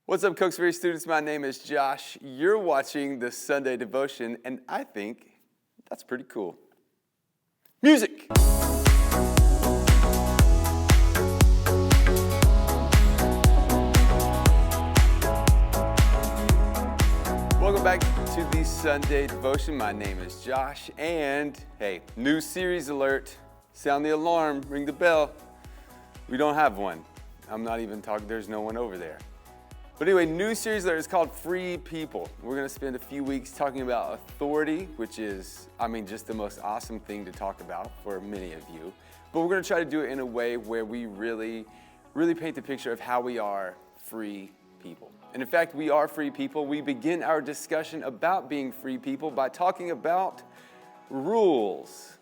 What's up, Cokesbury students? My name is Josh. You're watching the Sunday Devotion, and I think that's pretty cool. Music! Welcome back to the Sunday Devotion. My name is Josh, and hey, new series alert. Sound the alarm, ring the bell. We don't have one. I'm not even talking, there's no one over there. But anyway, new series alert is called Free People. We're going to spend a few weeks talking about authority, which is, just the most awesome thing to talk about for many of you. But we're going to try to do it in a way where we really paint the picture of how we are free people. And in fact, we are free people. We begin our discussion about being free people by talking about rules,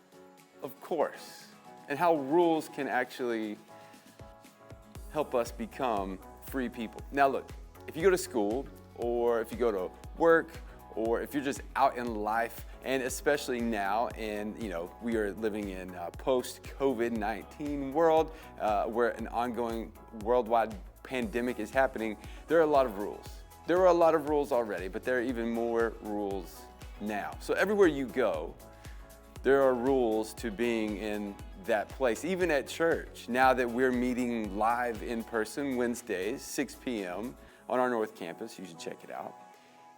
of course, and how rules can actually help us become free people. Now look, if you go to school, or if you go to work, or if you're just out in life, and especially now, and we are living in a post-COVID-19 world, where an ongoing worldwide pandemic is happening, there are a lot of rules. There were a lot of rules already, but there are even more rules now. So everywhere you go, there are rules to being in that place, even at church. Now that we're meeting live in person Wednesdays, 6 p.m. on our North Campus, you should check it out.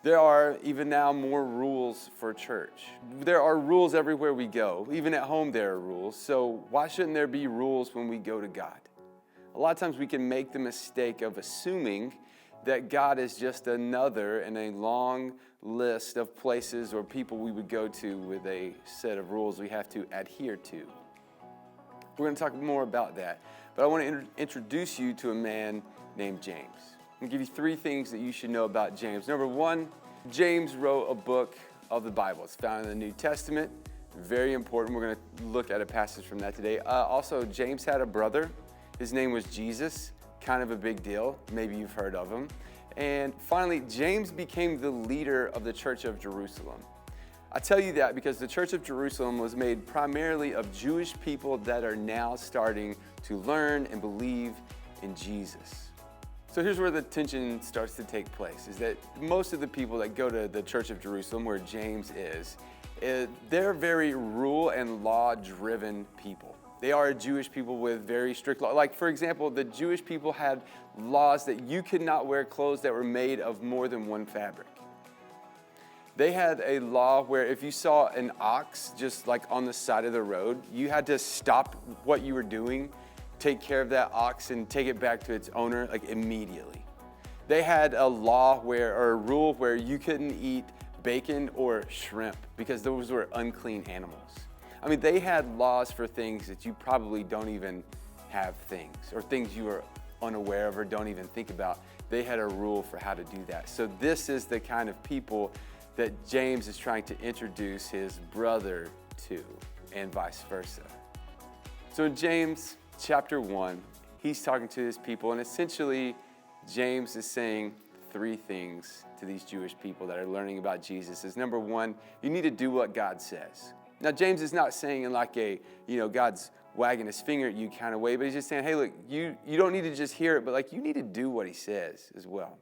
There are even now more rules for church. There are rules everywhere we go. Even at home there are rules. So why shouldn't there be rules when we go to God? A lot of times we can make the mistake of assuming that God is just another in a long list of places or people we would go to with a set of rules we have to adhere to. We're going to talk more about that, but I want to introduce you to a man named James. I'm going to give you 3 things that you should know about James. Number 1, James wrote a book of the Bible. It's found in the New Testament. Very important. We're going to look at a passage from that today. Also, James had a brother. His name was Jesus. Kind of a big deal. Maybe you've heard of him. And finally, James became the leader of the Church of Jerusalem. I tell you that because the Church of Jerusalem was made primarily of Jewish people that are now starting to learn and believe in Jesus. So here's where the tension starts to take place, is that most of the people that go to the Church of Jerusalem, where James is, they're very rule and law-driven people. They are a Jewish people with very strict law. Like, for example, the Jewish people had laws that you could not wear clothes that were made of more than one fabric. They had a law where if you saw an ox just like on the side of the road, you had to stop what you were doing, take care of that ox, and take it back to its owner like immediately. They had a law or a rule where you couldn't eat bacon or shrimp because those were unclean animals. They had laws for things that you probably don't even have things, or things you are unaware of or don't even think about. They had a rule for how to do that. So this is the kind of people that James is trying to introduce his brother to, and vice versa. So in James chapter 1, he's talking to his people, and essentially James is saying 3 things to these Jewish people that are learning about Jesus. Is number 1, you need to do what God says. Now, James is not saying in like a, God's wagging his finger at you kind of way, but he's just saying, hey, look, you don't need to just hear it, but you need to do what he says as well.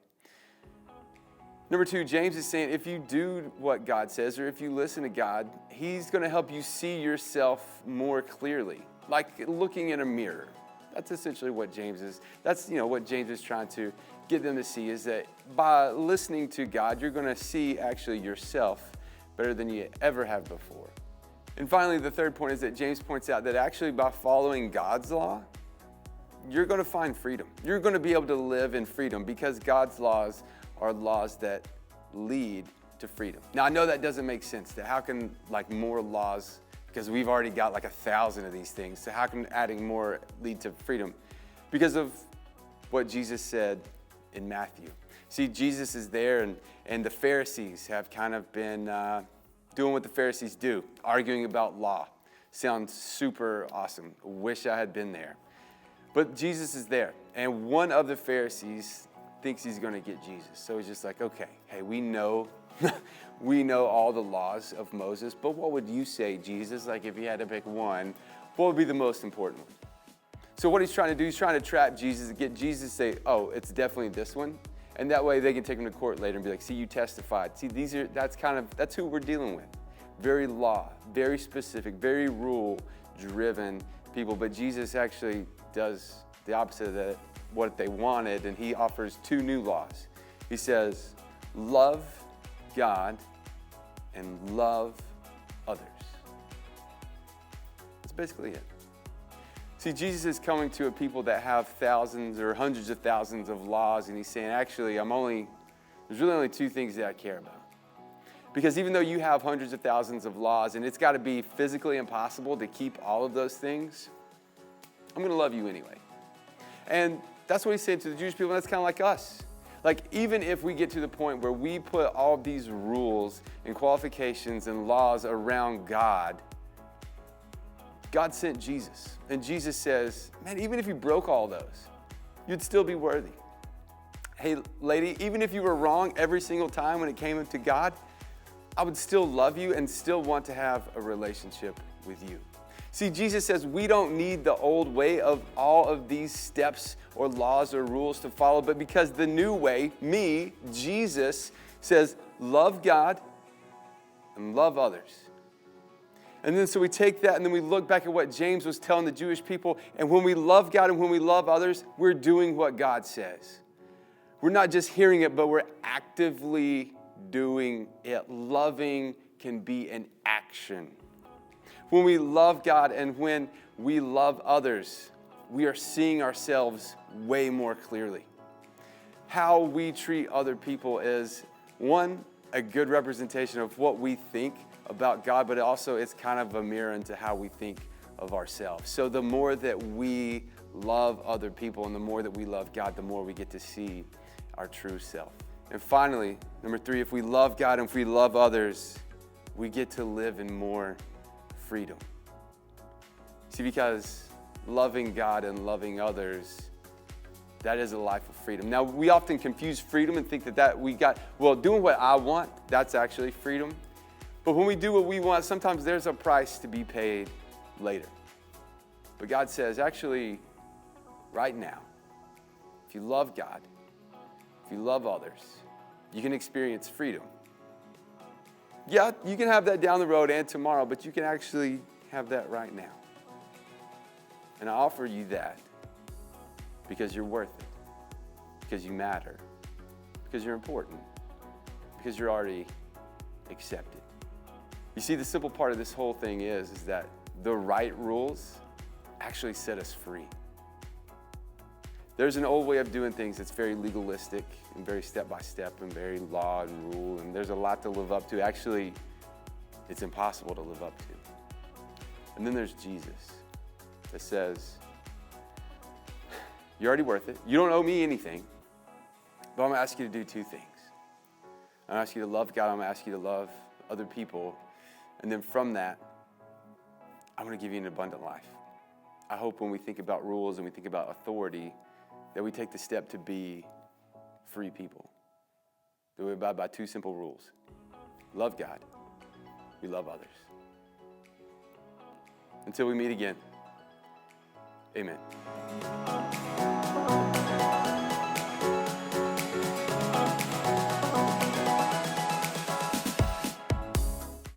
Number 2, James is saying if you do what God says, or if you listen to God, he's going to help you see yourself more clearly, like looking in a mirror. That's essentially what James is. That's, what James is trying to get them to see, is that by listening to God, you're going to see actually yourself better than you ever have before. And finally, the 3rd point is that James points out that actually by following God's law, you're going to find freedom. You're going to be able to live in freedom because God's laws are laws that lead to freedom. Now, I know that doesn't make sense. That how can more laws, because we've already got 1,000 of these things, so how can adding more lead to freedom? Because of what Jesus said in Matthew. See, Jesus is there, and the Pharisees have kind of been doing what the Pharisees do, arguing about law. Sounds super awesome. Wish I had been there. But Jesus is there, and one of the Pharisees thinks he's going to get Jesus. So he's just like, okay, hey, we know all the laws of Moses, but what would you say, Jesus? If you had to pick one, what would be the most important one? So what he's trying to do, he's trying to trap Jesus, get Jesus to say, oh, it's definitely this one. And that way they can take them to court later and be like, see, you testified. See, that's who we're dealing with. Very law, very specific, very rule-driven people. But Jesus actually does the opposite of that, what they wanted, and he offers two new laws. He says, love God and love others. That's basically it. See, Jesus is coming to a people that have thousands or hundreds of thousands of laws, and he's saying, actually, there's really only two things that I care about. Because even though you have hundreds of thousands of laws, and it's got to be physically impossible to keep all of those things, I'm going to love you anyway. And that's what he's saying to the Jewish people, and that's kind of like us. Like, even if we get to the point where we put all these rules and qualifications and laws around God, God sent Jesus. And Jesus says, man, even if you broke all those, you'd still be worthy. Hey, lady, even if you were wrong every single time when it came to God, I would still love you and still want to have a relationship with you. See, Jesus says we don't need the old way of all of these steps or laws or rules to follow, but because the new way, me, Jesus, says love God and love others. And then so we take that and then we look back at what James was telling the Jewish people. And when we love God and when we love others, we're doing what God says. We're not just hearing it, but we're actively doing it. Loving can be an action. When we love God and when we love others, we are seeing ourselves way more clearly. How we treat other people is, one, a good representation of what we think about God, but also it's kind of a mirror into how we think of ourselves. So the more that we love other people and the more that we love God, the more we get to see our true self. And finally, number 3, if we love God and if we love others, we get to live in more freedom. See, because loving God and loving others, that is a life of freedom. Now, we often confuse freedom and think that doing what I want, that's actually freedom. But when we do what we want, sometimes there's a price to be paid later. But God says, actually, right now, if you love God, if you love others, you can experience freedom. Yeah, you can have that down the road and tomorrow, but you can actually have that right now. And I offer you that because you're worth it, because you matter, because you're important, because you're already accepted. You see, the simple part of this whole thing is that the right rules actually set us free. There's an old way of doing things that's very legalistic and very step-by-step and very law and rule, and there's a lot to live up to. Actually, it's impossible to live up to. And then there's Jesus that says, you're already worth it. You don't owe me anything, but I'm going to ask you to do 2 things. I'm going to ask you to love God. I'm going to ask you to love other people. And then from that, I'm going to give you an abundant life. I hope when we think about rules and we think about authority, that we take the step to be free people. That we abide by 2 simple rules. Love God. We love others. Until we meet again, amen.